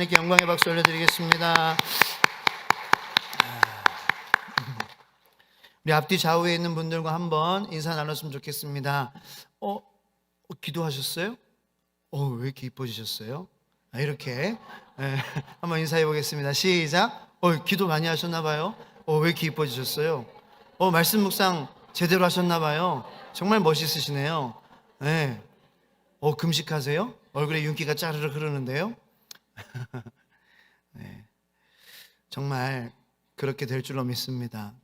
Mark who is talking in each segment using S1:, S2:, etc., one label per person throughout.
S1: 하나님께 영광의 박수 올려드리겠습니다. 우리 앞뒤 좌우에 있는 분들과 한번 인사 나눴으면 좋겠습니다. 기도하셨어요? 왜 이렇게 이뻐지셨어요? 이렇게 한번 인사해 보겠습니다. 시작. 기도 많이 하셨나 봐요. 왜 이렇게 이뻐지셨어요? 말씀 묵상 제대로 하셨나 봐요. 정말 멋있으시네요. 네. 금식하세요? 얼굴에 윤기가 짜르르 흐르는데요. 네. 정말 그렇게 될 줄로 믿습니다.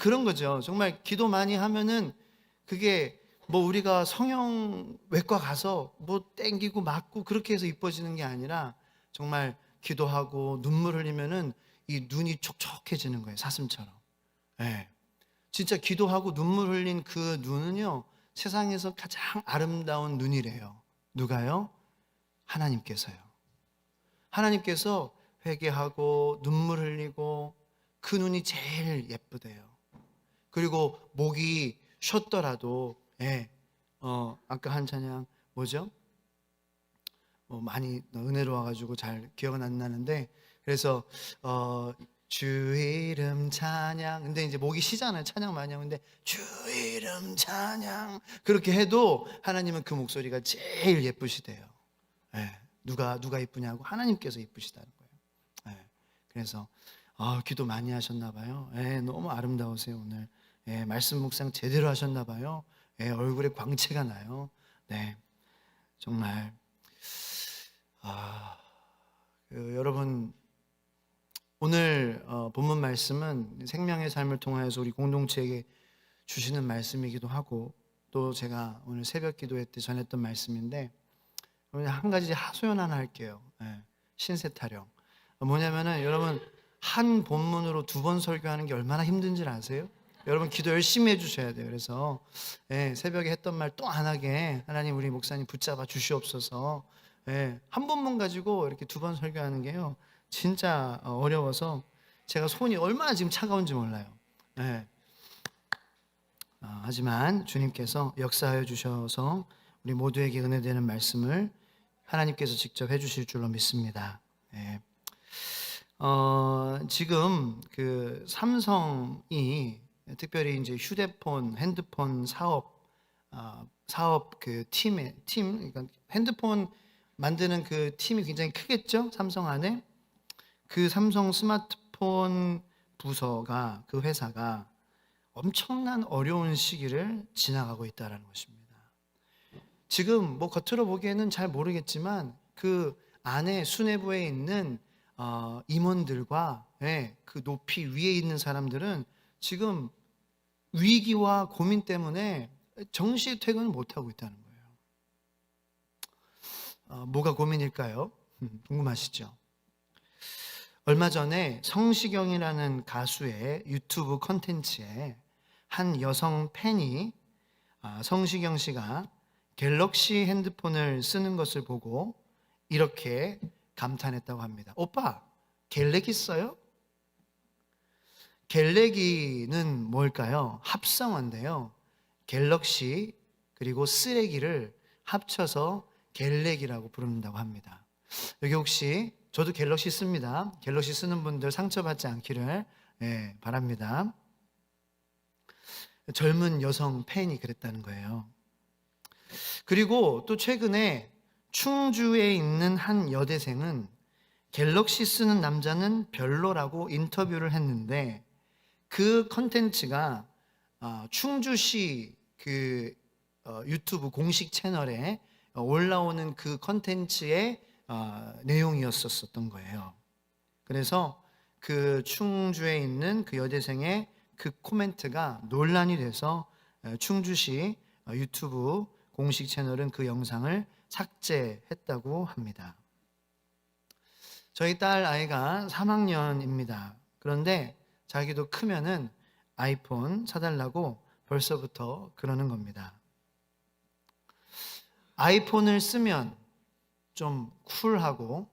S1: 그런 거죠. 정말 기도 많이 하면은 그게 뭐 우리가 성형외과 가서 뭐 땡기고 맞고 그렇게 해서 이뻐지는 게 아니라 정말 기도하고 눈물 흘리면은 이 눈이 촉촉해지는 거예요. 사슴처럼. 네. 진짜 기도하고 눈물 흘린 그 눈은요, 세상에서 가장 아름다운 눈이래요. 누가요? 하나님께서요. 하나님께서 회개하고 눈물 흘리고 그 눈이 제일 예쁘대요. 그리고 목이 쉬었더라도 아까 한 찬양 뭐죠? 많이 은혜로워가지고 잘 기억은 안 나는데, 그래서 주 이름 찬양, 근데 이제 목이 쉬잖아요. 찬양 많이 하면. 근데 주 이름 찬양 그렇게 해도 하나님은 그 목소리가 제일 예쁘시대요. 누가 이쁘냐고? 하나님께서 이쁘시다는 거예요. 그래서 기도 많이 하셨나 봐요. 너무 아름다우세요. 오늘 말씀 묵상 제대로 하셨나 봐요. 얼굴에 광채가 나요. 네, 정말 여러분, 오늘 본문 말씀은 생명의 삶을 통하여서 우리 공동체에게 주시는 말씀이기도 하고, 또 제가 오늘 새벽 기도회 때 전했던 말씀인데, 한 가지 하소연 하나 할게요. 신세 타령. 뭐냐면은 여러분, 한 본문으로 2번 설교하는 게 얼마나 힘든지 아세요? 여러분 기도 열심히 해주셔야 돼요. 그래서 새벽에 했던 말 또 안 하게 하나님 우리 목사님 붙잡아 주시옵소서. 한 본문 가지고 이렇게 2번 설교하는 게요 진짜 어려워서 제가 손이 얼마나 지금 차가운지 몰라요. 하지만 주님께서 역사하여 주셔서 우리 모두에게 은혜되는 말씀을 하나님께서 직접 해주실 줄로 믿습니다. 지금 그 삼성이 특별히 이제 휴대폰, 핸드폰 사업 그 팀, 그러니까 핸드폰 만드는 그 팀이 굉장히 크겠죠? 삼성 안에. 그 삼성 스마트폰 부서가, 그 회사가 엄청난 어려운 시기를 지나가고 있다는 것입니다. 지금 뭐 겉으로 보기에는 잘 모르겠지만 그 안에 수뇌부에 있는 임원들과 그 높이 위에 있는 사람들은 지금 위기와 고민 때문에 정시 퇴근을 못하고 있다는 거예요. 뭐가 고민일까요? 궁금하시죠? 얼마 전에 성시경이라는 가수의 유튜브 콘텐츠에 한 여성 팬이 성시경 씨가 갤럭시 핸드폰을 쓰는 것을 보고 이렇게 감탄했다고 합니다. 오빠, 갤렉이 써요? 갤렉이는 뭘까요? 합성어인데요. 갤럭시 그리고 쓰레기를 합쳐서 갤렉이라고 부른다고 합니다. 여기 혹시 저도 갤럭시 씁니다. 갤럭시 쓰는 분들 상처받지 않기를 바랍니다. 젊은 여성 팬이 그랬다는 거예요. 그리고 또 최근에 충주에 있는 한 여대생은 갤럭시 쓰는 남자는 별로라고 인터뷰를 했는데, 그 컨텐츠가 충주시 그 유튜브 공식 채널에 올라오는 그 컨텐츠의 내용이었었던 거예요. 그래서 그 충주에 있는 그 여대생의 그 코멘트가 논란이 돼서 충주시 유튜브 공식 채널은 그 영상을 삭제했다고 합니다. 저희 딸 아이가 3학년입니다. 그런데 자기도 크면은 아이폰 사달라고 벌써부터 그러는 겁니다. 아이폰을 쓰면 좀 쿨하고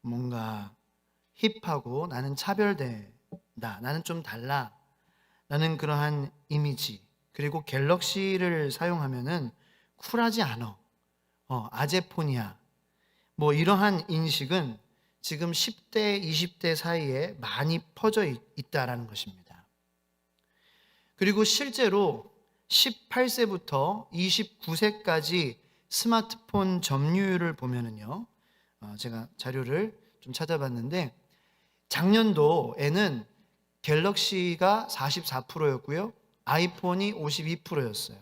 S1: 뭔가 힙하고 나는 차별된다, 나는 좀 달라 라는 그러한 이미지, 그리고 갤럭시를 사용하면은 쿨하지 않아, 아재폰이야, 뭐 이러한 인식은 지금 10대, 20대 사이에 많이 퍼져 있다라는 것입니다. 그리고 실제로 18세부터 29세까지 스마트폰 점유율을 보면은요, 제가 자료를 좀 찾아봤는데 작년도에는 갤럭시가 44%였고요, 아이폰이 52%였어요.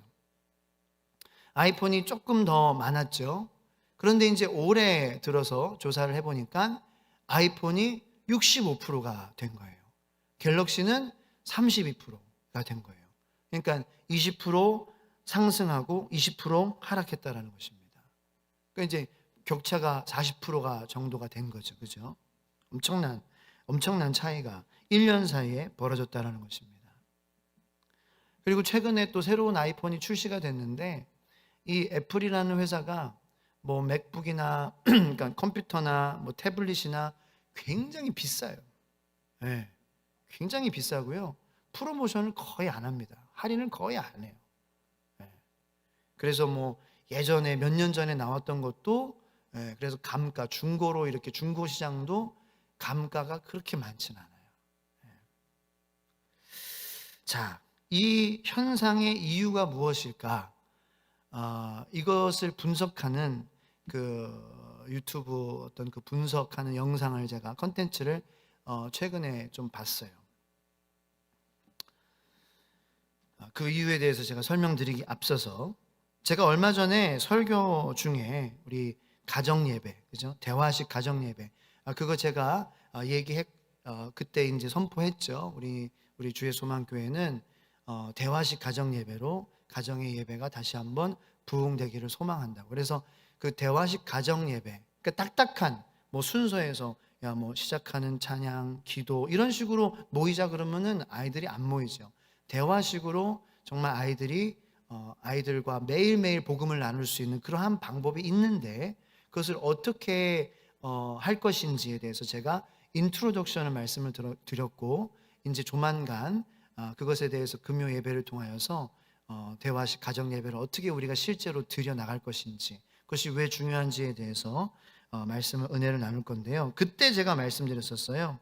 S1: 아이폰이 조금 더 많았죠. 그런데 이제 올해 들어서 조사를 해보니까 아이폰이 65%가 된 거예요. 갤럭시는 32%가 된 거예요. 그러니까 20% 상승하고 20% 하락했다라는 것입니다. 그러니까 이제 격차가 40%가 정도가 된 거죠. 그죠? 엄청난 차이가 1년 사이에 벌어졌다라는 것입니다. 그리고 최근에 또 새로운 아이폰이 출시가 됐는데 이 애플이라는 회사가 뭐 맥북이나 그러니까 컴퓨터나 뭐 태블릿이나 굉장히 비싸요. 네, 굉장히 비싸고요. 프로모션을 거의 안 합니다. 할인을 거의 안 해요. 네. 그래서 뭐 예전에 몇 년 전에 나왔던 것도 그래서 감가 중고로 이렇게 중고 시장도 감가가 그렇게 많지는 않아요. 네. 자, 이 현상의 이유가 무엇일까? 이것을 분석하는 그 유튜브 어떤 그 분석하는 영상을 제가 컨텐츠를 최근에 좀 봤어요. 그 이유에 대해서 제가 설명드리기 앞서서 제가 얼마 전에 설교 중에 우리 가정 예배, 그죠? 대화식 가정 예배, 그거 제가 그때 이제 선포했죠. 우리 주의 소망 교회는 대화식 가정 예배로 가정의 예배가 다시 한번 부흥되기를 소망한다고. 그래서 그 대화식 가정 예배, 그러니까 딱딱한 뭐 순서에서 뭐 시작하는 찬양, 기도 이런 식으로 모이자 그러면은 아이들이 안 모이죠. 대화식으로 정말 아이들과 매일매일 복음을 나눌 수 있는 그러한 방법이 있는데 그것을 어떻게 할 것인지에 대해서 제가 인트로덕션을 말씀을 드렸고 이제 조만간 그것에 대해서 금요 예배를 통하여서 대화식 가정 예배를 어떻게 우리가 실제로 드려 나갈 것인지, 그것이 왜 중요한지에 대해서 은혜를 나눌 건데요. 그때 제가 말씀드렸었어요.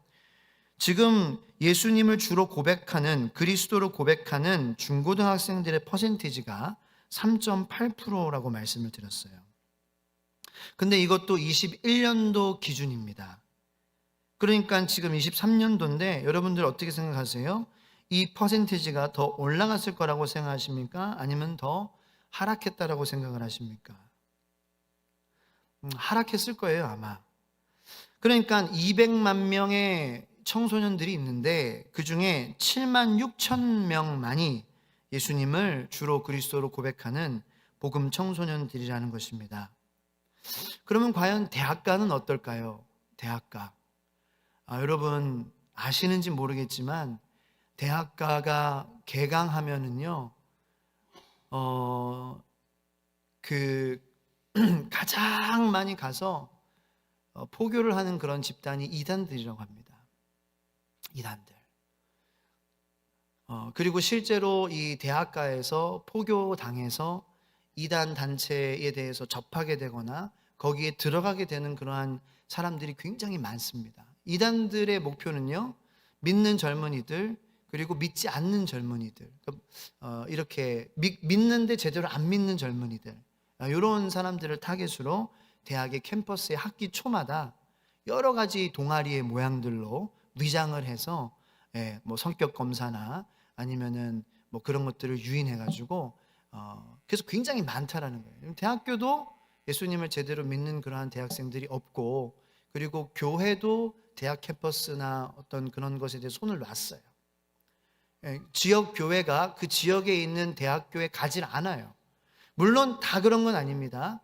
S1: 지금 예수님을 주로 고백하는, 그리스도로 고백하는 중고등학생들의 퍼센티지가 3.8%라고 말씀을 드렸어요. 근데 이것도 21년도 기준입니다. 그러니까 지금 23년도인데 여러분들 어떻게 생각하세요? 이 퍼센티지가 더 올라갔을 거라고 생각하십니까? 아니면 더 하락했다라고 생각을 하십니까? 하락했을 거예요, 아마. 그러니까 200만 명의 청소년들이 있는데 그 중에 7만 6천 명만이 예수님을 주로 그리스도로 고백하는 복음 청소년들이라는 것입니다. 그러면 과연 대학가는 어떨까요? 대학가. 여러분 아시는지 모르겠지만 대학가가 개강하면은요, 그 가장 많이 가서 포교를 하는 그런 집단이 이단들이라고 합니다. 이단들. 그리고 실제로 이 대학가에서 포교당해서 이단 단체에 대해서 접하게 되거나 거기에 들어가게 되는 그러한 사람들이 굉장히 많습니다. 이단들의 목표는요, 믿는 젊은이들 그리고 믿지 않는 젊은이들, 이렇게 믿는데 제대로 안 믿는 젊은이들, 이런 사람들을 타겟으로 대학의 캠퍼스의 학기 초마다 여러 가지 동아리의 모양들로 위장을 해서 뭐 성격 검사나 아니면은 뭐 그런 것들을 유인해가지고 그래서 굉장히 많다라는 거예요. 대학교도 예수님을 제대로 믿는 그러한 대학생들이 없고, 그리고 교회도 대학 캠퍼스나 어떤 그런 것에 대해 손을 놨어요. 지역 교회가 그 지역에 있는 대학교에 가질 않아요. 물론 다 그런 건 아닙니다.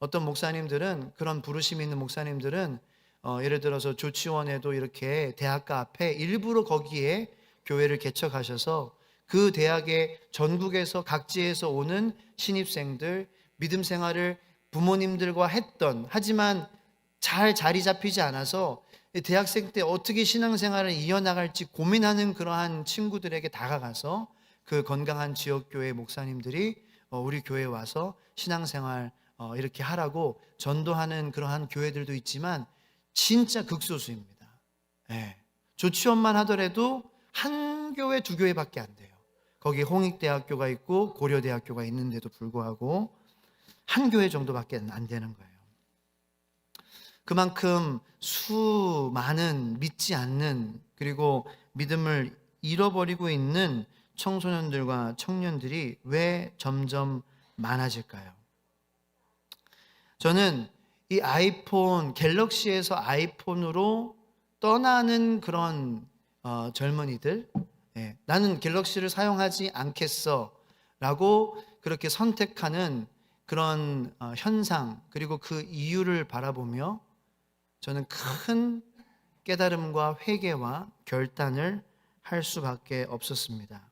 S1: 어떤 목사님들은, 그런 부르심이 있는 목사님들은 예를 들어서 조치원에도 이렇게 대학가 앞에 일부러 거기에 교회를 개척하셔서 그 대학에 전국에서 각지에서 오는 신입생들, 믿음 생활을 부모님들과 하지만 잘 자리 잡히지 않아서 대학생 때 어떻게 신앙생활을 이어나갈지 고민하는 그러한 친구들에게 다가가서 그 건강한 지역교회 목사님들이 우리 교회에 와서 신앙생활 이렇게 하라고 전도하는 그러한 교회들도 있지만, 진짜 극소수입니다. 예. 조치원만 하더라도 한 교회, 두 교회밖에 안 돼요. 거기 홍익대학교가 있고 고려대학교가 있는데도 불구하고 한 교회 정도밖에 안 되는 거예요. 그만큼 수많은 믿지 않는, 그리고 믿음을 잃어버리고 있는 청소년들과 청년들이 왜 점점 많아질까요? 저는 이 아이폰, 갤럭시에서 아이폰으로 떠나는 그런 젊은이들, 나는 갤럭시를 사용하지 않겠어 라고 그렇게 선택하는 그런 현상, 그리고 그 이유를 바라보며 저는 큰 깨달음과 회개와 결단을 할 수밖에 없었습니다.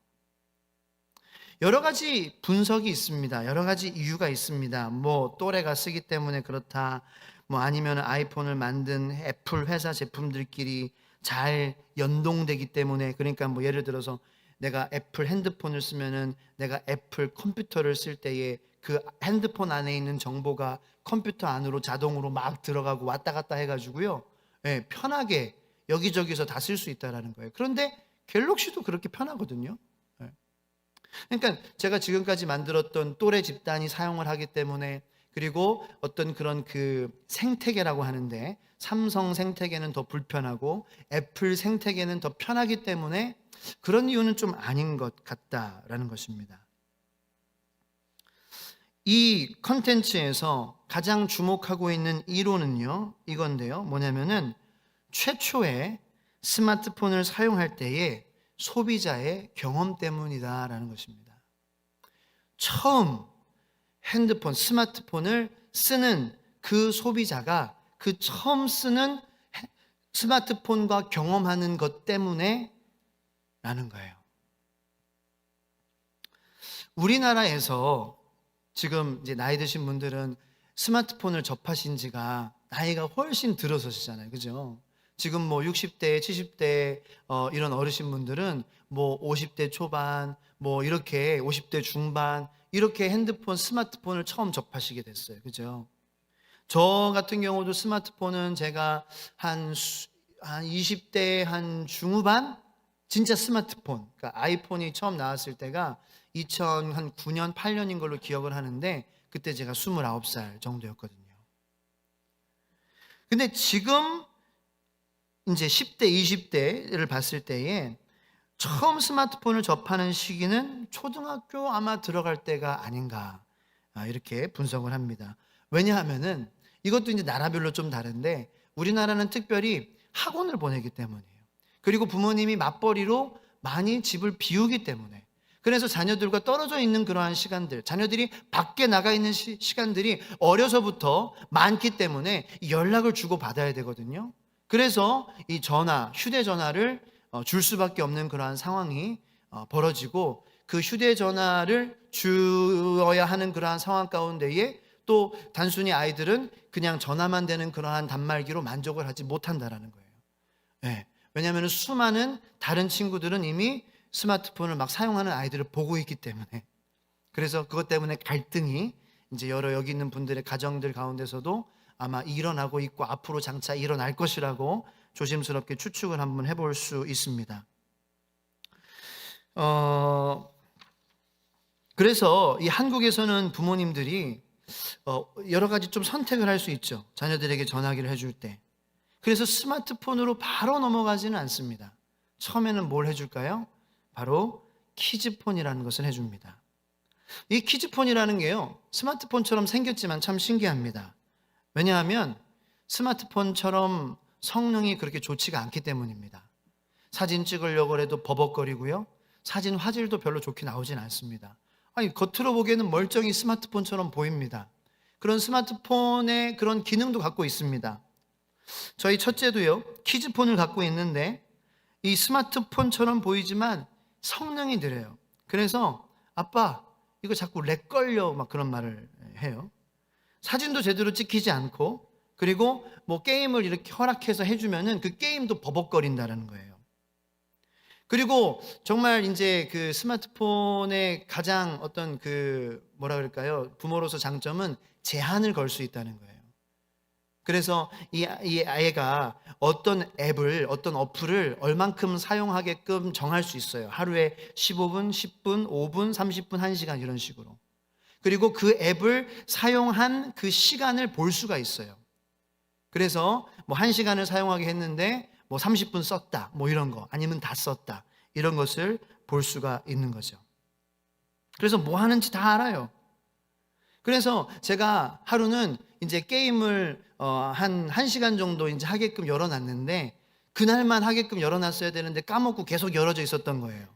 S1: 여러 가지 분석이 있습니다. 여러 가지 이유가 있습니다. 뭐 또래가 쓰기 때문에 그렇다, 뭐 아니면 아이폰을 만든 애플 회사 제품들끼리 잘 연동되기 때문에, 그러니까 뭐 예를 들어서 내가 애플 핸드폰을 쓰면은 내가 애플 컴퓨터를 쓸 때에 그 핸드폰 안에 있는 정보가 컴퓨터 안으로 자동으로 막 들어가고 왔다 갔다 해가지고요, 편하게 여기저기서 다 쓸 수 있다라는 거예요. 그런데 갤럭시도 그렇게 편하거든요. 그러니까 제가 지금까지 만들었던 또래 집단이 사용을 하기 때문에, 그리고 어떤 그런 그 생태계라고 하는데 삼성 생태계는 더 불편하고 애플 생태계는 더 편하기 때문에 그런 이유는 좀 아닌 것 같다라는 것입니다. 이 컨텐츠에서 가장 주목하고 있는 이론은요, 이건데요. 뭐냐면은 최초의 스마트폰을 사용할 때의 소비자의 경험 때문이다라는 것입니다. 처음 핸드폰, 스마트폰을 쓰는 그 소비자가 그 처음 쓰는 스마트폰과 경험하는 것 때문에 라는 거예요. 우리나라에서 지금 이제 나이 드신 분들은 스마트폰을 접하신 지가 나이가 훨씬 들어서시잖아요. 그죠? 지금 뭐 60대, 70대 이런 어르신 분들은 뭐 50대 초반, 뭐 이렇게 50대 중반, 이렇게 핸드폰, 스마트폰을 처음 접하시게 됐어요. 그죠? 저 같은 경우도 스마트폰은 제가 한 20대 한 중후반? 진짜 스마트폰, 그러니까 아이폰이 처음 나왔을 때가 2009년, 8년인 걸로 기억을 하는데, 그때 제가 29살 정도였거든요. 근데 지금 이제 10대, 20대를 봤을 때에 처음 스마트폰을 접하는 시기는 초등학교 아마 들어갈 때가 아닌가, 이렇게 분석을 합니다. 왜냐하면은 이것도 이제 나라별로 좀 다른데, 우리나라는 특별히 학원을 보내기 때문이에요. 그리고 부모님이 맞벌이로 많이 집을 비우기 때문에, 그래서 자녀들과 떨어져 있는 그러한 시간들, 자녀들이 밖에 나가 있는 시간들이 어려서부터 많기 때문에 연락을 주고 받아야 되거든요. 그래서 이 전화, 휴대전화를 줄 수밖에 없는 그러한 상황이 벌어지고, 그 휴대전화를 주어야 하는 그러한 상황 가운데에 또 단순히 아이들은 그냥 전화만 되는 그러한 단말기로 만족을 하지 못한다라는 거예요. 왜냐하면 수많은 다른 친구들은 이미 스마트폰을 막 사용하는 아이들을 보고 있기 때문에, 그래서 그것 때문에 갈등이 이제 여러 여기 있는 분들의 가정들 가운데서도 아마 일어나고 있고 앞으로 장차 일어날 것이라고 조심스럽게 추측을 한번 해볼 수 있습니다. 그래서 이 한국에서는 부모님들이 여러 가지 좀 선택을 할 수 있죠. 자녀들에게 전화기를 해줄 때. 그래서 스마트폰으로 바로 넘어가지는 않습니다. 처음에는 뭘 해줄까요? 바로 키즈폰이라는 것을 해줍니다. 이 키즈폰이라는 게요, 스마트폰처럼 생겼지만 참 신기합니다. 왜냐하면 스마트폰처럼 성능이 그렇게 좋지가 않기 때문입니다. 사진 찍으려고 해도 버벅거리고요, 사진 화질도 별로 좋게 나오진 않습니다. 아니, 겉으로 보기에는 멀쩡히 스마트폰처럼 보입니다. 그런 스마트폰의 그런 기능도 갖고 있습니다. 저희 첫째도요, 키즈폰을 갖고 있는데 이 스마트폰처럼 보이지만 성능이 느려요. 그래서 아빠, 이거 자꾸 렉 걸려, 막 그런 말을 해요. 사진도 제대로 찍히지 않고, 그리고 뭐 게임을 이렇게 허락해서 해주면은 그 게임도 버벅거린다는 거예요. 그리고 정말 이제 그 스마트폰의 가장 어떤 그 뭐라 그럴까요? 부모로서 장점은 제한을 걸 수 있다는 거예요. 그래서 이 아이가 어떤 앱을, 어떤 어플을 얼만큼 사용하게끔 정할 수 있어요. 하루에 15분, 10분, 5분, 30분, 1시간 이런 식으로. 그리고 그 앱을 사용한 그 시간을 볼 수가 있어요. 그래서 뭐 1시간을 사용하게 했는데 뭐 30분 썼다, 뭐 이런 거, 아니면 다 썼다, 이런 것을 볼 수가 있는 거죠. 그래서 뭐 하는지 다 알아요. 그래서 제가 하루는 이제 게임을 한 1시간 정도 이제 하게끔 열어놨는데, 그날만 하게끔 열어놨어야 되는데 까먹고 계속 열어져 있었던 거예요.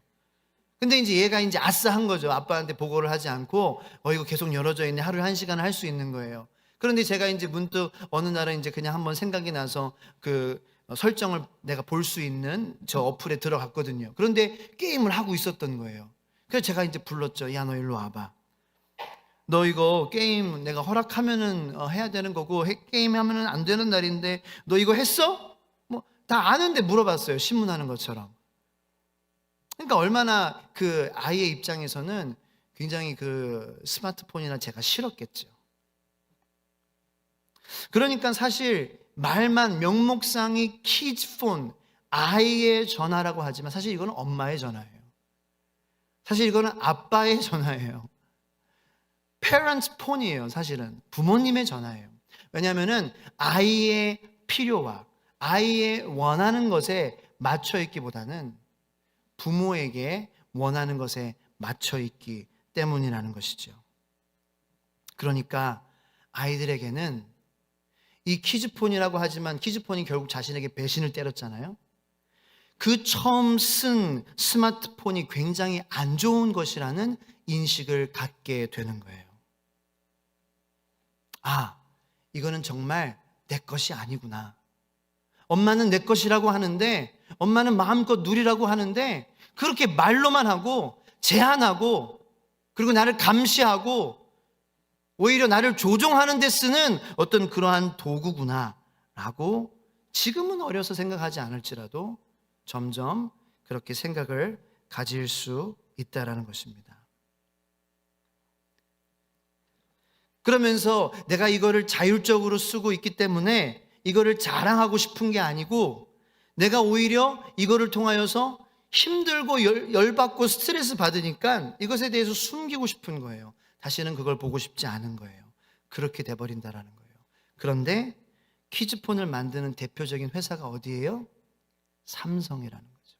S1: 근데 이제 얘가 이제 아싸 한 거죠. 아빠한테 보고를 하지 않고 이거 계속 열어져 있네. 하루에 1시간을 할 수 있는 거예요. 그런데 제가 이제 문득 어느 날은 이제 그냥 한번 생각이 나서 그 설정을 내가 볼 수 있는 저 어플에 들어갔거든요. 그런데 게임을 하고 있었던 거예요. 그래서 제가 이제 불렀죠. 야, 너 일로 와봐. 너 이거 게임 내가 허락하면은 해야 되는 거고, 게임 하면은 안 되는 날인데 너 이거 했어? 뭐 다 아는데 물어봤어요. 신문하는 것처럼. 그러니까 얼마나 그 아이의 입장에서는 굉장히 그 스마트폰이나 제가 싫었겠죠. 그러니까 사실 말만 명목상이 키즈폰, 아이의 전화라고 하지만 사실 이거는 엄마의 전화예요. 사실 이거는 아빠의 전화예요. parents 폰이에요. 사실은 부모님의 전화예요. 왜냐하면은 아이의 필요와 아이의 원하는 것에 맞춰 있기보다는 부모에게 원하는 것에 맞춰 있기 때문이라는 것이죠. 그러니까 아이들에게는 이 키즈폰이라고 하지만 키즈폰이 결국 자신에게 배신을 때렸잖아요. 그 처음 쓴 스마트폰이 굉장히 안 좋은 것이라는 인식을 갖게 되는 거예요. 아, 이거는 정말 내 것이 아니구나. 엄마는 내 것이라고 하는데, 엄마는 마음껏 누리라고 하는데, 그렇게 말로만 하고 제한하고 그리고 나를 감시하고 오히려 나를 조종하는 데 쓰는 어떤 그러한 도구구나 라고 지금은 어려서 생각하지 않을지라도 점점 그렇게 생각을 가질 수 있다라는 것입니다. 그러면서 내가 이거를 자율적으로 쓰고 있기 때문에 이거를 자랑하고 싶은 게 아니고, 내가 오히려 이거를 통하여서 힘들고 열받고 스트레스 받으니까 이것에 대해서 숨기고 싶은 거예요. 다시는 그걸 보고 싶지 않은 거예요. 그렇게 돼버린다라는 거예요. 그런데 키즈폰을 만드는 대표적인 회사가 어디예요? 삼성이라는 거죠.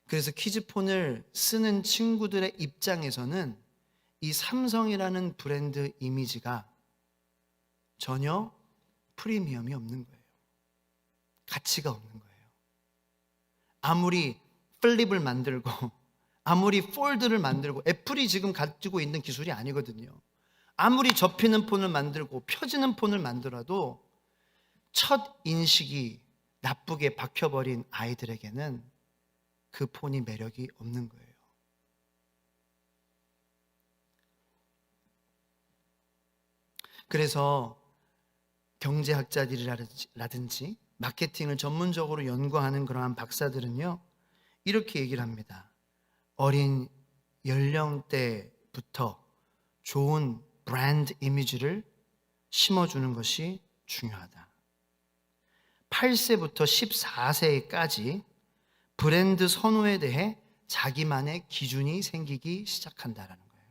S1: 그래서 키즈폰을 쓰는 친구들의 입장에서는 이 삼성이라는 브랜드 이미지가 전혀 프리미엄이 없는 거예요. 가치가 없는 거예요. 아무리 플립을 만들고 아무리 폴드를 만들고, 애플이 지금 가지고 있는 기술이 아니거든요. 아무리 접히는 폰을 만들고 펴지는 폰을 만들어도 첫 인식이 나쁘게 박혀버린 아이들에게는 그 폰이 매력이 없는 거예요. 그래서 경제학자들이라든지 마케팅을 전문적으로 연구하는 그러한 박사들은요, 이렇게 얘기를 합니다. 어린 연령대부터 좋은 브랜드 이미지를 심어주는 것이 중요하다. 8세부터 14세까지 브랜드 선호에 대해 자기만의 기준이 생기기 시작한다라는 거예요.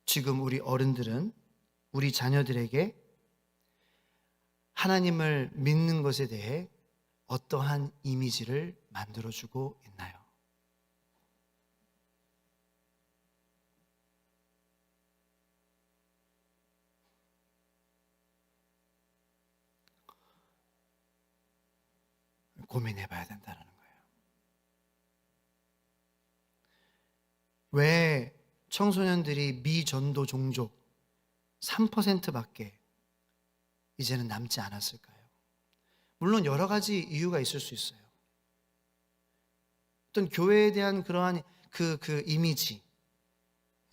S1: 지금 우리 어른들은 우리 자녀들에게 하나님을 믿는 것에 대해 어떠한 이미지를 만들어주고 있나요? 고민해 봐야 된다는 거예요. 왜 청소년들이 미전도 종족 3%밖에 이제는 남지 않았을까요? 물론 여러 가지 이유가 있을 수 있어요. 어떤 교회에 대한 그러한 그 이미지,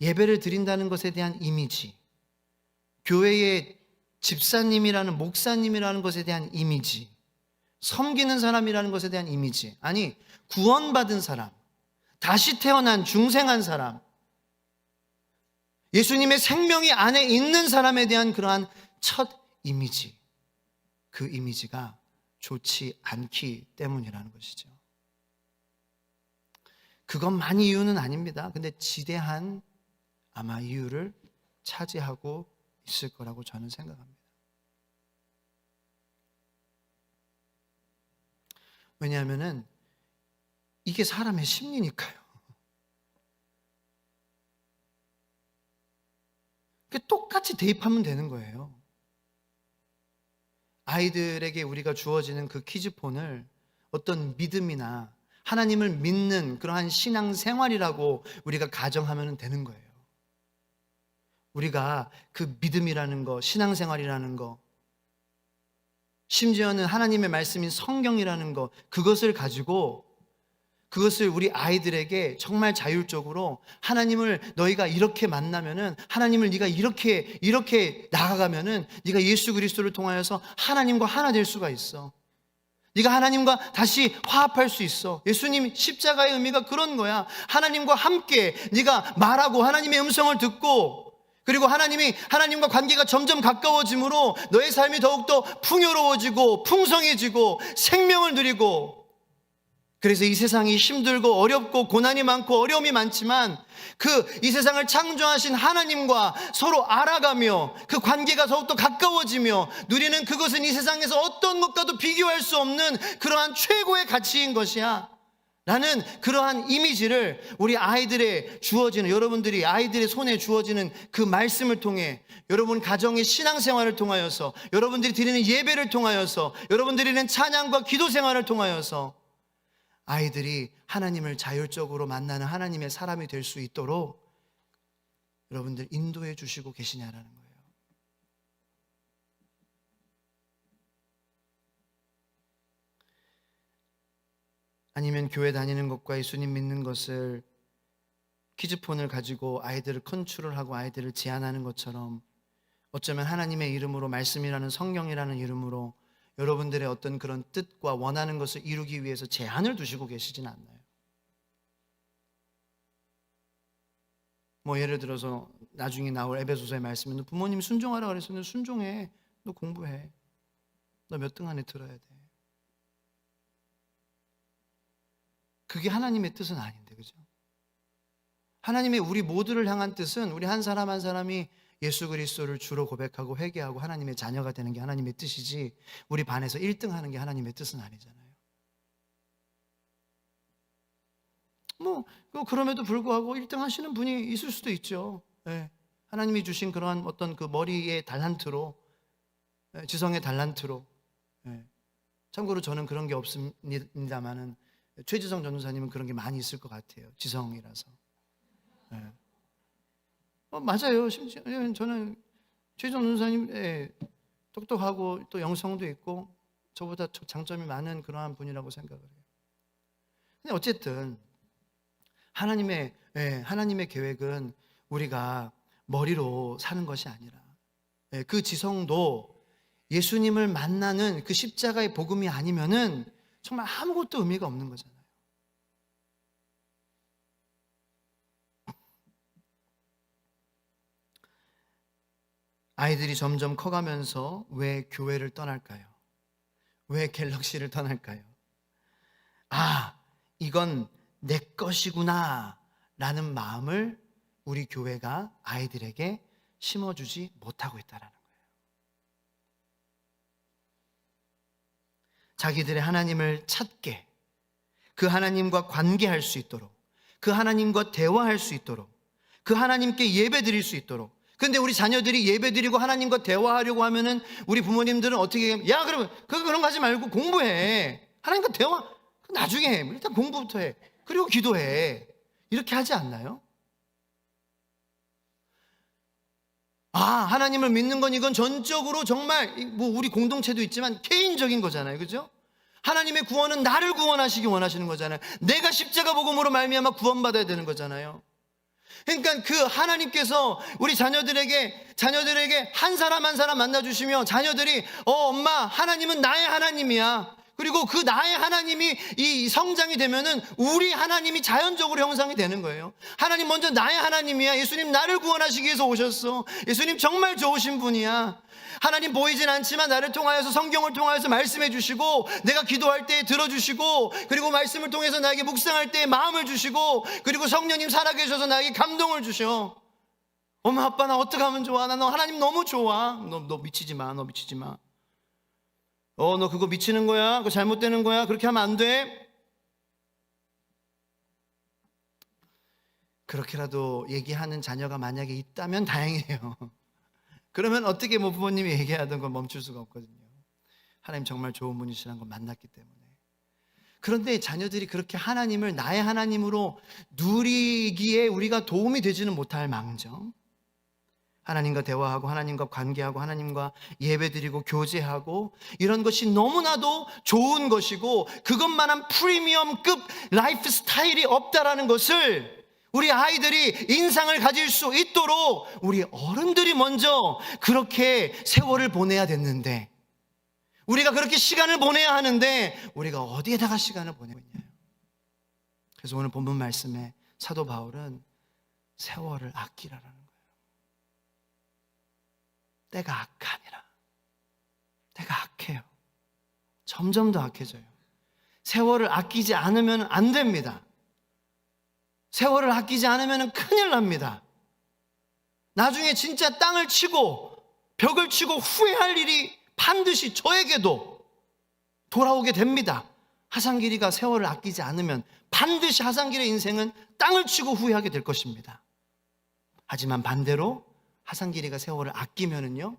S1: 예배를 드린다는 것에 대한 이미지, 교회의 집사님이라는 목사님이라는 것에 대한 이미지, 섬기는 사람이라는 것에 대한 이미지, 아니 구원받은 사람, 다시 태어난 중생한 사람, 예수님의 생명이 안에 있는 사람에 대한 그러한 첫 이미지, 그 이미지가 좋지 않기 때문이라는 것이죠. 그것만 이유는 아닙니다. 근데 지대한 아마 이유를 차지하고 있을 거라고 저는 생각합니다. 왜냐하면은 이게 사람의 심리니까요. 똑같이 대입하면 되는 거예요. 아이들에게 우리가 주어지는 그 키즈폰을 어떤 믿음이나 하나님을 믿는 그러한 신앙생활이라고 우리가 가정하면 되는 거예요. 우리가 그 믿음이라는 거, 신앙생활이라는 거, 심지어는 하나님의 말씀인 성경이라는 거, 그것을 가지고 그것을 우리 아이들에게 정말 자율적으로 하나님을 너희가 이렇게 만나면은, 하나님을 네가 이렇게 나아가면은 네가 예수 그리스도를 통하여서 하나님과 하나 될 수가 있어. 네가 하나님과 다시 화합할 수 있어. 예수님 십자가의 의미가 그런 거야. 하나님과 함께 네가 말하고 하나님의 음성을 듣고, 그리고 하나님과 관계가 점점 가까워짐으로 너의 삶이 더욱더 풍요로워지고 풍성해지고 생명을 누리고, 그래서 이 세상이 힘들고 어렵고 고난이 많고 어려움이 많지만 이 세상을 창조하신 하나님과 서로 알아가며 그 관계가 더욱더 가까워지며 누리는 그것은 이 세상에서 어떤 것과도 비교할 수 없는 그러한 최고의 가치인 것이야 라는 그러한 이미지를 우리 아이들의 주어지는, 여러분들이 아이들의 손에 주어지는 그 말씀을 통해, 여러분 가정의 신앙생활을 통하여서, 여러분들이 드리는 예배를 통하여서, 여러분들이 드리는 찬양과 기도 생활을 통하여서 아이들이 하나님을 자율적으로 만나는 하나님의 사람이 될 수 있도록 여러분들 인도해 주시고 계시냐라는 거예요. 아니면 교회 다니는 것과 예수님 믿는 것을, 키즈폰을 가지고 아이들을 컨트롤하고 아이들을 제한하는 것처럼, 어쩌면 하나님의 이름으로, 말씀이라는 성경이라는 이름으로 여러분들의 어떤 그런 뜻과 원하는 것을 이루기 위해서 제한을 두시고 계시진 않나요? 예를 들어서 나중에 나올 에베소서의 말씀은 부모님 순종하라 그랬으면 순종해, 너 공부해, 너 몇 등 안에 들어야 돼. 그게 하나님의 뜻은 아닌데, 그죠? 하나님의 우리 모두를 향한 뜻은 우리 한 사람 한 사람이 예수 그리스도를 주로 고백하고 회개하고 하나님의 자녀가 되는 게 하나님의 뜻이지, 우리 반에서 1등 하는 게 하나님의 뜻은 아니잖아요. 그럼에도 불구하고 1등 하시는 분이 있을 수도 있죠. 네. 하나님이 주신 그러한 어떤 그 머리의 달란트로, 지성의 달란트로. 네. 참고로 저는 그런 게 없습니다만은 최지성 전도사님은 그런 게 많이 있을 것 같아요. 지성이라서. 네. 맞아요. 심지어 저는 최지성 전도사님 똑똑하고 또 영성도 있고 저보다 장점이 많은 그러한 분이라고 생각을 해요. 근데 어쨌든 하나님의 계획은 우리가 머리로 사는 것이 아니라, 그 지성도 예수님을 만나는 그 십자가의 복음이 아니면은 정말 아무것도 의미가 없는 거잖아요. 아이들이 점점 커가면서 왜 교회를 떠날까요? 왜 갤럭시를 떠날까요? 이건 내 것이구나 라는 마음을 우리 교회가 아이들에게 심어주지 못하고 있다는 거예요. 자기들의 하나님을 찾게, 그 하나님과 관계할 수 있도록, 그 하나님과 대화할 수 있도록, 그 하나님께 예배 드릴 수 있도록. 근데 우리 자녀들이 예배 드리고 하나님과 대화하려고 하면은 우리 부모님들은 어떻게 해요? 야, 그러면 그런 거 하지 말고 공부해. 하나님과 대화 나중에 해. 일단 공부부터 해. 그리고 기도해. 이렇게 하지 않나요? 하나님을 믿는 건 이건 전적으로 정말 우리 공동체도 있지만 개인적인 거잖아요. 그죠? 하나님의 구원은 나를 구원하시기 원하시는 거잖아요. 내가 십자가 복음으로 말미암아 구원받아야 되는 거잖아요. 그러니까 그 하나님께서 우리 자녀들에게 한 사람 한 사람 만나주시며 자녀들이 엄마 하나님은 나의 하나님이야. 그리고 그 나의 하나님이 이 성장이 되면은 우리 하나님이 자연적으로 형성이 되는 거예요. 하나님 먼저 나의 하나님이야. 예수님 나를 구원하시기 위해서 오셨어. 예수님 정말 좋으신 분이야. 하나님 보이진 않지만 나를 통하여서, 성경을 통하여서 말씀해 주시고, 내가 기도할 때 들어주시고, 그리고 말씀을 통해서 나에게 묵상할 때 마음을 주시고, 그리고 성령님 살아계셔서 나에게 감동을 주셔. 엄마 아빠 나 어떻게 하면 좋아? 나 너 하나님 너무 좋아. 너 미치지 마. 너 미치지 마. 너 그거 미치는 거야? 그거 잘못되는 거야? 그렇게 하면 안 돼. 그렇게라도 얘기하는 자녀가 만약에 있다면 다행이에요. 그러면 어떻게 뭐 부모님이 얘기하던 걸 멈출 수가 없거든요. 하나님 정말 좋은 분이시라는 걸 만났기 때문에. 그런데 자녀들이 그렇게 하나님을 나의 하나님으로 누리기에 우리가 도움이 되지는 못할 망정, 하나님과 대화하고 하나님과 관계하고 하나님과 예배드리고 교제하고 이런 것이 너무나도 좋은 것이고, 그것만한 프리미엄급 라이프 스타일이 없다라는 것을 우리 아이들이 인상을 가질 수 있도록 우리 어른들이 먼저 그렇게 세월을 보내야 됐는데, 우리가 그렇게 시간을 보내야 하는데 우리가 어디에다가 시간을 보내고 있냐요. 그래서 오늘 본문 말씀에 사도 바울은 세월을 아끼라라는 거예요. 때가 악하니라. 때가 악해요. 점점 더 악해져요. 세월을 아끼지 않으면 안 됩니다. 세월을 아끼지 않으면 큰일 납니다. 나중에 진짜 땅을 치고 벽을 치고 후회할 일이 반드시 저에게도 돌아오게 됩니다. 하상길이가 세월을 아끼지 않으면 반드시 하상길의 인생은 땅을 치고 후회하게 될 것입니다. 하지만 반대로 하상길이가 세월을 아끼면은요,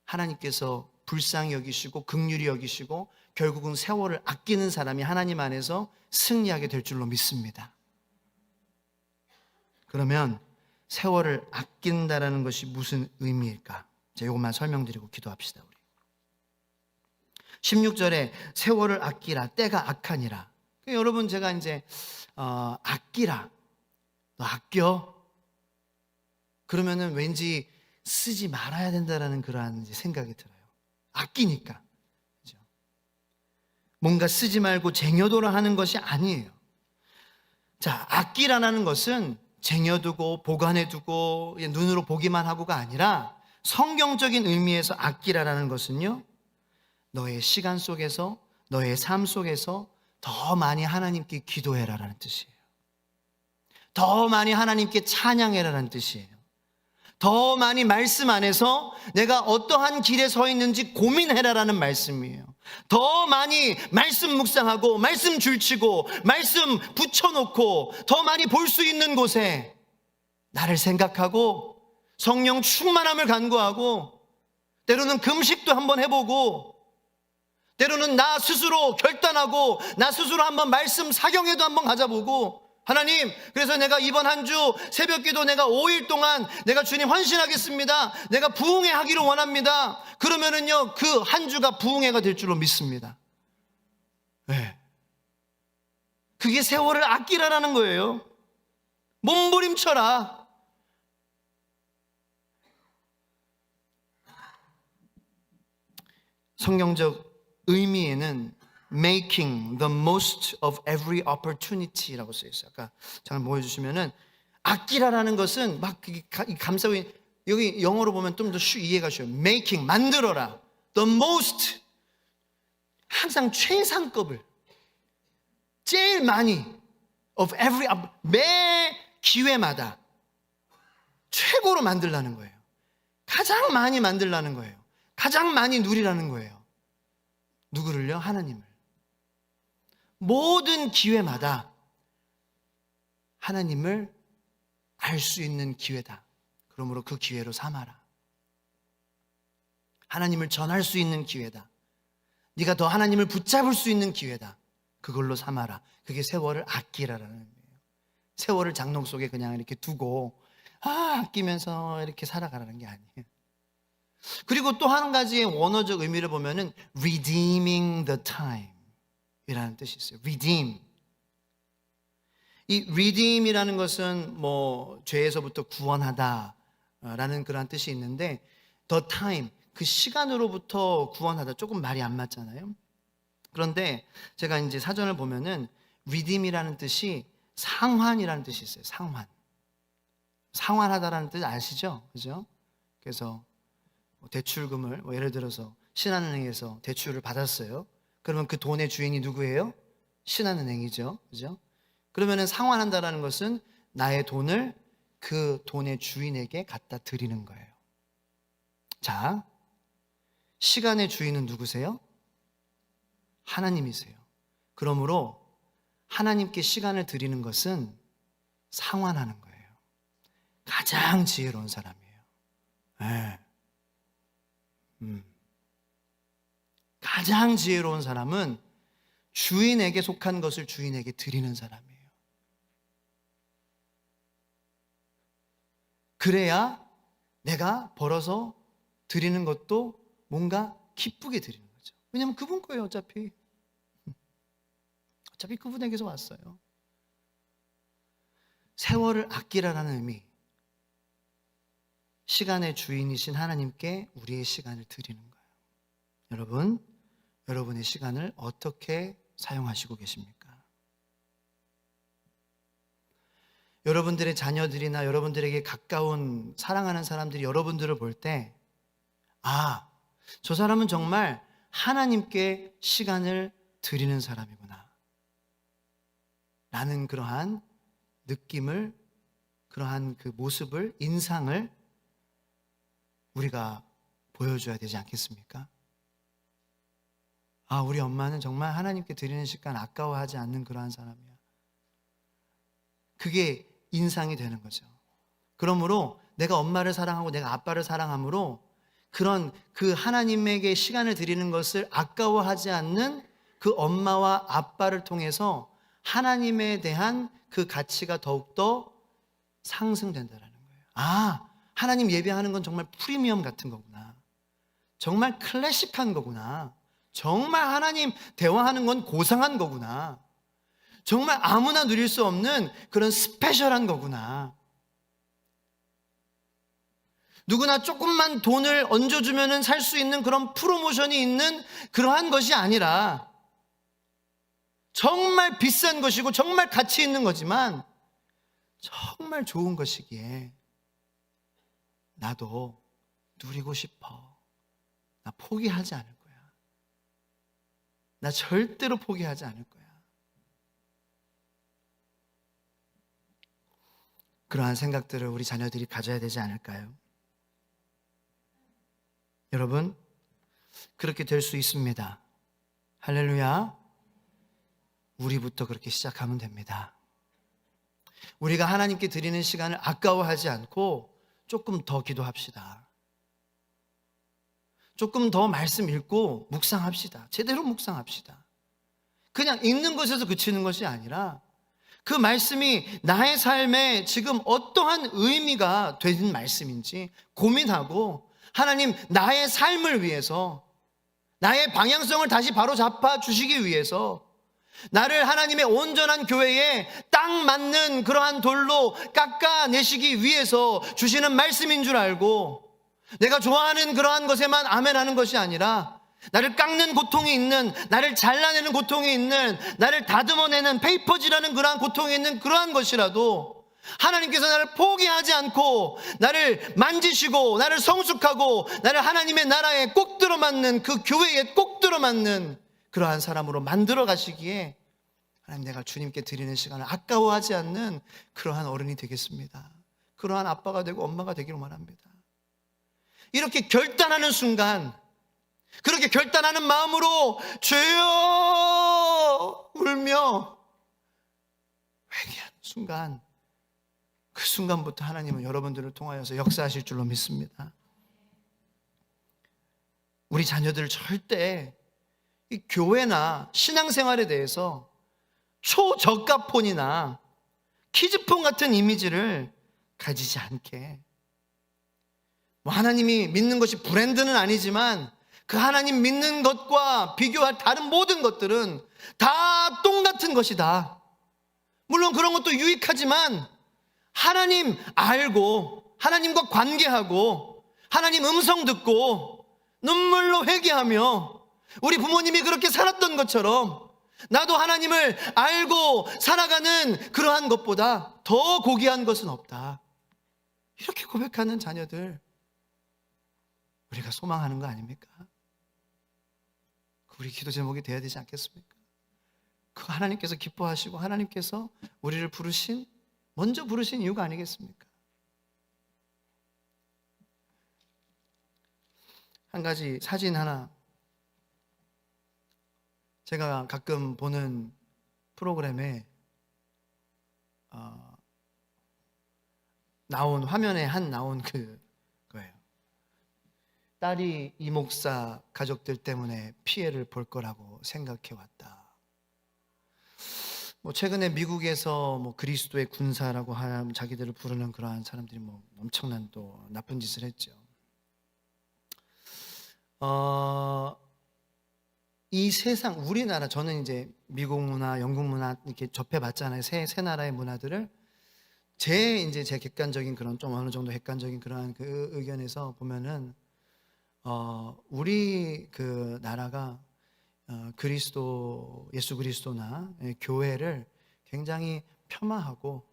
S1: 하나님께서 불쌍히 여기시고 긍휼히 여기시고 결국은 세월을 아끼는 사람이 하나님 안에서 승리하게 될 줄로 믿습니다. 그러면 세월을 아낀다라는 것이 무슨 의미일까? 제가 이것만 설명드리고 기도합시다. 우리 16절에 세월을 아끼라, 때가 악하니라. 여러분, 제가 이제 아끼라, 너 아껴? 그러면은 왠지 쓰지 말아야 된다라는 그러한 생각이 들어요. 아끼니까. 그렇죠? 뭔가 쓰지 말고 쟁여둬라 하는 것이 아니에요. 자, 아끼라는 것은 쟁여두고 보관해두고 눈으로 보기만 하고가 아니라, 성경적인 의미에서 아끼라라는 것은요, 너의 시간 속에서, 너의 삶 속에서 더 많이 하나님께 기도해라라는 뜻이에요. 더 많이 하나님께 찬양해라라는 뜻이에요. 더 많이 말씀 안에서 내가 어떠한 길에 서 있는지 고민해라라는 말씀이에요. 더 많이 말씀 묵상하고 말씀 줄치고 말씀 붙여놓고 더 많이 볼 수 있는 곳에 나를 생각하고 성령 충만함을 간구하고, 때로는 금식도 한번 해보고, 때로는 나 스스로 결단하고 나 스스로 한번 말씀 사경회도 한번 가져보고, 하나님, 그래서 내가 이번 한 주 새벽기도 내가 5일 동안 내가 주님 헌신하겠습니다. 내가 부흥회 하기를 원합니다. 그러면은요, 그 한 주가 부흥회가 될 줄로 믿습니다. 네. 그게 세월을 아끼라라는 거예요. 몸부림쳐라. 성경적 의미에는 making the most of every opportunity라고 쓰여 있어요. 아까 잠깐 보여주시면은 아끼라라는 것은 막 감싸고, 여기 영어로 보면 좀 더 이해가 쉬워요. making, 만들어라. the most, 항상 최상급을, 제일 많이, of every, 매 기회마다 최고로 만들라는 거예요. 가장 많이 만들라는 거예요. 가장 많이 누리라는 거예요. 누구를요? 하나님을. 모든 기회마다 하나님을 알 수 있는 기회다. 그러므로 그 기회로 삼아라. 하나님을 전할 수 있는 기회다. 네가 더 하나님을 붙잡을 수 있는 기회다. 그걸로 삼아라. 그게 세월을 아끼라라는 의미예요. 세월을 장롱 속에 그냥 이렇게 두고 아끼면서 이렇게 살아가라는 게 아니에요. 그리고 또 한 가지의 원어적 의미를 보면은 redeeming the time 이라는 뜻이 있어요. redeem. 이 redeem이라는 것은 뭐 죄에서부터 구원하다라는 그런 뜻이 있는데, the time, 그 시간으로부터 구원하다, 조금 말이 안 맞잖아요. 그런데 제가 이제 사전을 보면은 redeem이라는 뜻이 상환이라는 뜻이 있어요. 상환하다라는 뜻 아시죠? 그죠? 그래서 대출금을 예를 들어서 신한은행에서 대출을 받았어요. 그러면 그 돈의 주인이 누구예요? 신한은행이죠. 그죠? 그러면은 상환한다라는 것은 나의 돈을 그 돈의 주인에게 갖다 드리는 거예요. 자, 시간의 주인은 누구세요? 하나님이세요. 그러므로 하나님께 시간을 드리는 것은 상환하는 거예요. 가장 지혜로운 사람이에요. 네. 가장 지혜로운 사람은 주인에게 속한 것을 주인에게 드리는 사람이에요. 그래야 내가 벌어서 드리는 것도 뭔가 기쁘게 드리는 거죠. 왜냐하면 그분 거예요. 어차피 그분에게서 왔어요. 세월을 아끼라는 의미, 시간의 주인이신 하나님께 우리의 시간을 드리는 거예요. 여러분, 여러분의 시간을 어떻게 사용하시고 계십니까? 여러분들의 자녀들이나 여러분들에게 가까운 사랑하는 사람들이 여러분들을 볼 때, 아, 저 사람은 정말 하나님께 시간을 드리는 사람이구나 라는 그러한 느낌을, 그러한 그 모습을, 인상을 우리가 보여줘야 되지 않겠습니까? 아, 우리 엄마는 정말 하나님께 드리는 시간 아까워하지 않는 그러한 사람이야. 그게 인상이 되는 거죠. 그러므로 내가 엄마를 사랑하고 내가 아빠를 사랑함으로 그런 그 하나님에게 시간을 드리는 것을 아까워하지 않는 그 엄마와 아빠를 통해서 하나님에 대한 그 가치가 더욱더 상승된다는 거예요. 아, 하나님 예배하는 건 정말 프리미엄 같은 거구나. 정말 클래식한 거구나. 정말 하나님 대화하는 건 고상한 거구나. 정말 아무나 누릴 수 없는 그런 스페셜한 거구나. 누구나 조금만 돈을 얹어주면 살 수 있는 그런 프로모션이 있는 그러한 것이 아니라 정말 비싼 것이고 정말 가치 있는 거지만 정말 좋은 것이기에 나도 누리고 싶어. 나 포기하지 않을 거야. 나 절대로 포기하지 않을 거야. 그러한 생각들을 우리 자녀들이 가져야 되지 않을까요? 여러분, 그렇게 될 수 있습니다. 할렐루야. 우리부터 그렇게 시작하면 됩니다. 우리가 하나님께 드리는 시간을 아까워하지 않고 조금 더 기도합시다. 조금 더 말씀 읽고 묵상합시다. 제대로 묵상합시다. 그냥 읽는 것에서 그치는 것이 아니라 그 말씀이 나의 삶에 지금 어떠한 의미가 되는 말씀인지 고민하고 하나님, 나의 삶을 위해서, 나의 방향성을 다시 바로잡아 주시기 위해서 나를 하나님의 온전한 교회에 딱 맞는 그러한 돌로 깎아내시기 위해서 주시는 말씀인 줄 알고 내가 좋아하는 그러한 것에만 아멘하는 것이 아니라 나를 깎는 고통이 있는, 나를 잘라내는 고통이 있는, 나를 다듬어내는 페이퍼지라는 그러한 고통이 있는 그러한 것이라도 하나님께서 나를 포기하지 않고 나를 만지시고 나를 성숙하고 나를 하나님의 나라에 꼭 들어맞는, 그 교회에 꼭 들어맞는 그러한 사람으로 만들어 가시기에 하나님, 내가 주님께 드리는 시간을 아까워하지 않는 그러한 어른이 되겠습니다. 그러한 아빠가 되고 엄마가 되기를 원합니다. 이렇게 결단하는 순간, 그렇게 결단하는 마음으로 주여 울며 회개하는 순간, 그 순간부터 하나님은 여러분들을 통하여서 역사하실 줄로 믿습니다. 우리 자녀들을 절대 이 교회나 신앙생활에 대해서 초저가폰이나 키즈폰 같은 이미지를 가지지 않게, 뭐 하나님이 믿는 것이 브랜드는 아니지만 그 하나님 믿는 것과 비교할 다른 모든 것들은 다 똑같은 것이다. 물론 그런 것도 유익하지만 하나님 알고 하나님과 관계하고 하나님 음성 듣고 눈물로 회개하며 우리 부모님이 그렇게 살았던 것처럼 나도 하나님을 알고 살아가는 그러한 것보다 더 고귀한 것은 없다. 이렇게 고백하는 자녀들 우리가 소망하는 거 아닙니까? 우리 기도 제목이 되어야 되지 않겠습니까? 그 하나님께서 기뻐하시고 하나님께서 우리를 먼저 부르신 이유가 아니겠습니까? 한 가지 사진 하나, 제가 가끔 보는 프로그램에 화면에 나온 거예요. 딸이 이 목사 가족들 때문에 피해를 볼 거라고 생각해 왔다. 최근에 미국에서 그리스도의 군사라고 하는 자기들을 부르는 그러한 사람들이 엄청난 또 나쁜 짓을 했죠. 이 세상, 우리나라, 저는 이제 미국 문화, 영국 문화 이렇게 접해봤잖아요. 세 나라의 문화들을 제 객관적인 그런 좀 어느 정도 객관적인 그러한 그 의견에서 보면은 우리 그 나라가 예수 그리스도나 교회를 굉장히 폄하하고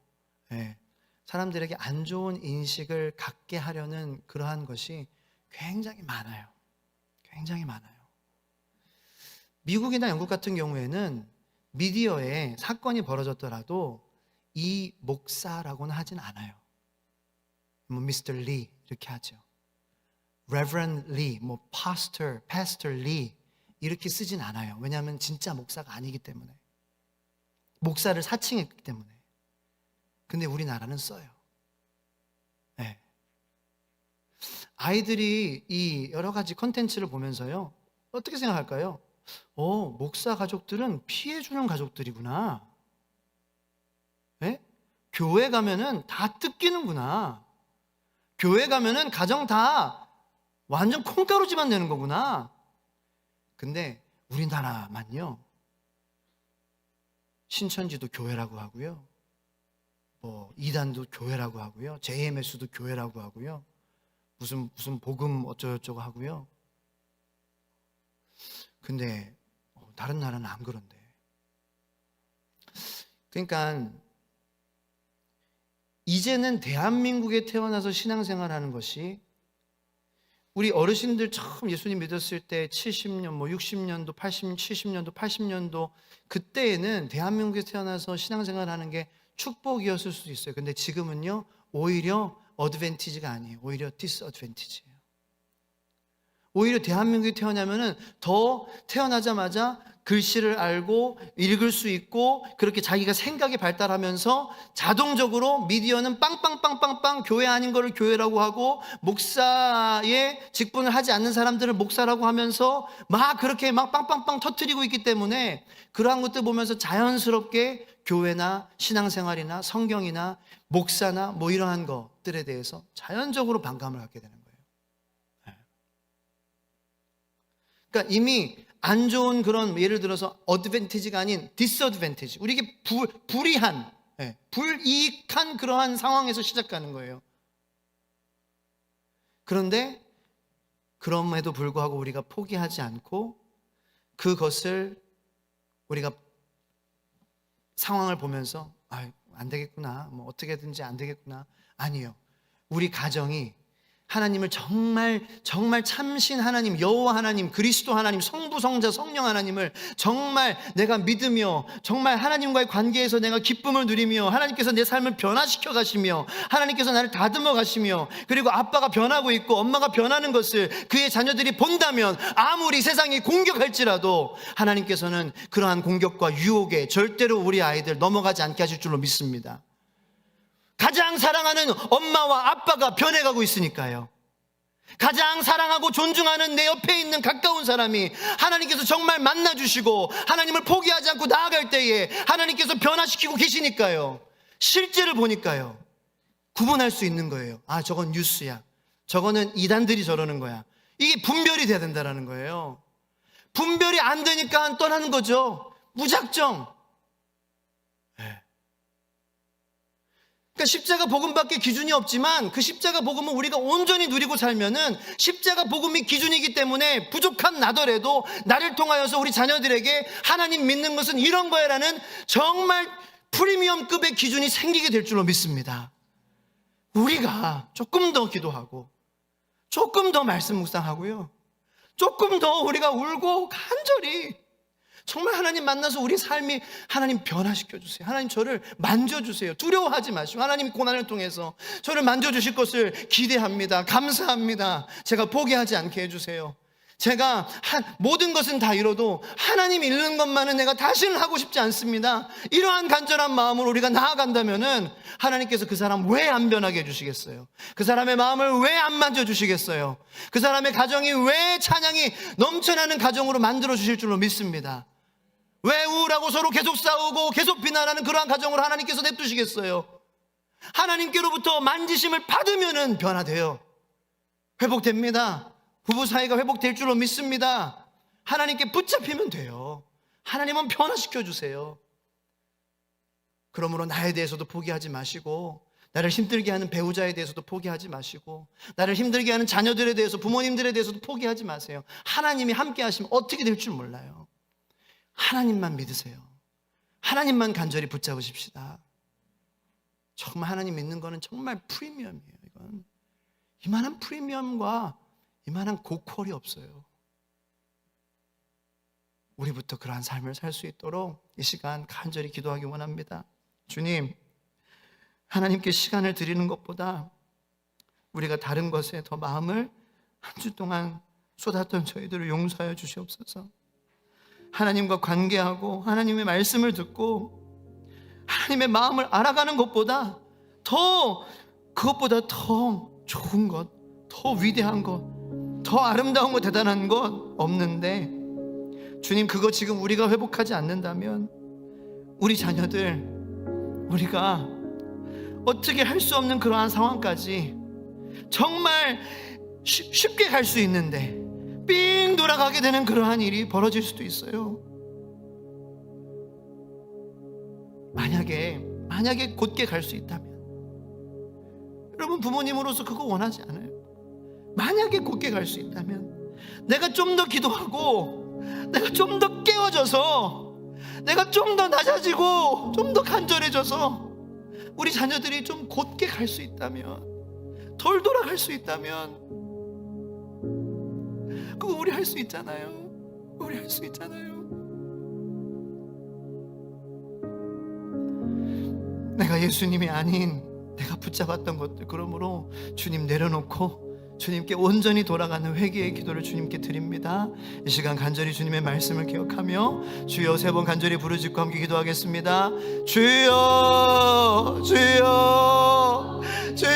S1: 사람들에게 안 좋은 인식을 갖게 하려는 그러한 것이 굉장히 많아요. 굉장히 많아요. 미국이나 영국 같은 경우에는 미디어에 사건이 벌어졌더라도 이 목사라고는 하진 않아요. 미스터 리 이렇게 하죠. Reverend Lee, Pastor Lee 이렇게 쓰진 않아요. 왜냐하면 진짜 목사가 아니기 때문에, 목사를 사칭했기 때문에. 근데 우리나라는 써요. 네. 아이들이 이 여러 가지 컨텐츠를 보면서요, 어떻게 생각할까요? 목사 가족들은 피해주는 가족들이구나. 네? 교회 가면은 다 뜯기는구나. 교회 가면은 가정 다 완전 콩가루 집안 되는 거구나. 근데 우리나라만요, 신천지도 교회라고 하고요, 이단도 교회라고 하고요, JMS도 교회라고 하고요, 무슨 복음 어쩌고저쩌고 하고요. 근데 다른 나라는 안 그런데. 그러니까 이제는 대한민국에 태어나서 신앙생활하는 것이, 우리 어르신들 처음 예수님 믿었을 때 70년, 60년도, 70년도, 80년도 그때에는 대한민국에 태어나서 신앙생활하는 게 축복이었을 수도 있어요. 근데 지금은요, 오히려 어드밴티지가 아니에요. 오히려 디스어드밴티지예요. 오히려 대한민국에 태어나면은 더 태어나자마자 글씨를 알고 읽을 수 있고, 그렇게 자기가 생각이 발달하면서 자동적으로 미디어는 빵빵빵빵빵 교회 아닌 거를 교회라고 하고, 목사의 직분을 하지 않는 사람들을 목사라고 하면서 그렇게 빵빵빵 터뜨리고 있기 때문에, 그러한 것들 보면서 자연스럽게 교회나 신앙생활이나 성경이나 목사나 이러한 것들에 대해서 자연적으로 반감을 갖게 되는 거예요. 그러니까 이미 안 좋은 그런, 예를 들어서 어드밴티지가 아닌 디스어드밴티지, 우리에게 불이한, 불이익한 그러한 상황에서 시작하는 거예요. 그런데 그럼에도 불구하고 우리가 포기하지 않고 그것을 우리가 상황을 보면서 안 되겠구나, 어떻게든지 안 되겠구나. 아니요. 우리 가정이 하나님을 정말 참신 하나님, 여호와 하나님, 그리스도 하나님, 성부, 성자, 성령 하나님을 정말 내가 믿으며, 정말 하나님과의 관계에서 내가 기쁨을 누리며, 하나님께서 내 삶을 변화시켜 가시며, 하나님께서 나를 다듬어 가시며, 그리고 아빠가 변하고 있고 엄마가 변하는 것을 그의 자녀들이 본다면, 아무리 세상이 공격할지라도 하나님께서는 그러한 공격과 유혹에 절대로 우리 아이들 넘어가지 않게 하실 줄로 믿습니다. 가장 사랑하는 엄마와 아빠가 변해가고 있으니까요. 가장 사랑하고 존중하는 내 옆에 있는 가까운 사람이 하나님께서 정말 만나주시고 하나님을 포기하지 않고 나아갈 때에 하나님께서 변화시키고 계시니까요. 실제를 보니까요, 구분할 수 있는 거예요. 저건 뉴스야, 저거는 이단들이 저러는 거야. 이게 분별이 돼야 된다는 거예요. 분별이 안 되니까 떠나는 거죠. 무작정. 그러니까 십자가 복음밖에 기준이 없지만 그 십자가 복음은 우리가 온전히 누리고 살면은 십자가 복음이 기준이기 때문에 부족한 나더라도 나를 통하여서 우리 자녀들에게 하나님 믿는 것은 이런 거야라는 정말 프리미엄급의 기준이 생기게 될 줄로 믿습니다. 우리가 조금 더 기도하고 조금 더 말씀 묵상하고요, 조금 더 우리가 울고 간절히 정말 하나님 만나서 우리 삶이 하나님 변화시켜 주세요. 하나님 저를 만져주세요. 두려워하지 마시고 하나님 고난을 통해서 저를 만져주실 것을 기대합니다. 감사합니다. 제가 포기하지 않게 해주세요. 제가 모든 것은 다 이뤄도 하나님 잃는 것만은 내가 다시는 하고 싶지 않습니다. 이러한 간절한 마음으로 우리가 나아간다면은 하나님께서 그 사람 왜 안 변하게 해주시겠어요? 그 사람의 마음을 왜 안 만져주시겠어요? 그 사람의 가정이 왜 찬양이 넘쳐나는 가정으로 만들어 주실 줄로 믿습니다. 왜 우울하고 서로 계속 싸우고 계속 비난하는 그러한 가정으로 하나님께서 냅두시겠어요? 하나님께로부터 만지심을 받으면은 변화돼요. 회복됩니다. 부부 사이가 회복될 줄로 믿습니다. 하나님께 붙잡히면 돼요. 하나님은 변화시켜 주세요. 그러므로 나에 대해서도 포기하지 마시고, 나를 힘들게 하는 배우자에 대해서도 포기하지 마시고, 나를 힘들게 하는 자녀들에 대해서, 부모님들에 대해서도 포기하지 마세요. 하나님이 함께 하시면 어떻게 될 줄 몰라요. 하나님만 믿으세요. 하나님만 간절히 붙잡으십시다. 정말 하나님 믿는 거는 정말 프리미엄이에요. 이건 이만한 프리미엄과 이만한 고퀄이 없어요. 우리부터 그러한 삶을 살 수 있도록 이 시간 간절히 기도하기 원합니다. 주님, 하나님께 시간을 드리는 것보다 우리가 다른 것에 더 마음을 한 주 동안 쏟았던 저희들을 용서하여 주시옵소서. 하나님과 관계하고 하나님의 말씀을 듣고 하나님의 마음을 알아가는 것보다 그것보다 더 좋은 것, 더 위대한 것, 더 아름다운 것, 대단한 것 없는데, 주님, 그거 지금 우리가 회복하지 않는다면 우리 자녀들, 우리가 어떻게 할 수 없는 그러한 상황까지 정말 쉽게 갈 수 있는데 삥 돌아가게 되는 그러한 일이 벌어질 수도 있어요. 만약에 곧게 갈 수 있다면, 여러분 부모님으로서 그거 원하지 않아요? 만약에 곧게 갈 수 있다면 내가 좀 더 기도하고, 내가 좀 더 깨어져서, 내가 좀 더 낮아지고 좀 더 간절해져서 우리 자녀들이 좀 곧게 갈 수 있다면, 덜 돌아갈 수 있다면, 그거 우리 할 수 있잖아요. 우리 할 수 있잖아요. 내가 예수님이 아닌 내가 붙잡았던 것들, 그러므로 주님 내려놓고 주님께 온전히 돌아가는 회개의 기도를 주님께 드립니다. 이 시간 간절히 주님의 말씀을 기억하며 주여 3번 간절히 부르짖고 함께 기도하겠습니다. 주여, 주여, 주여.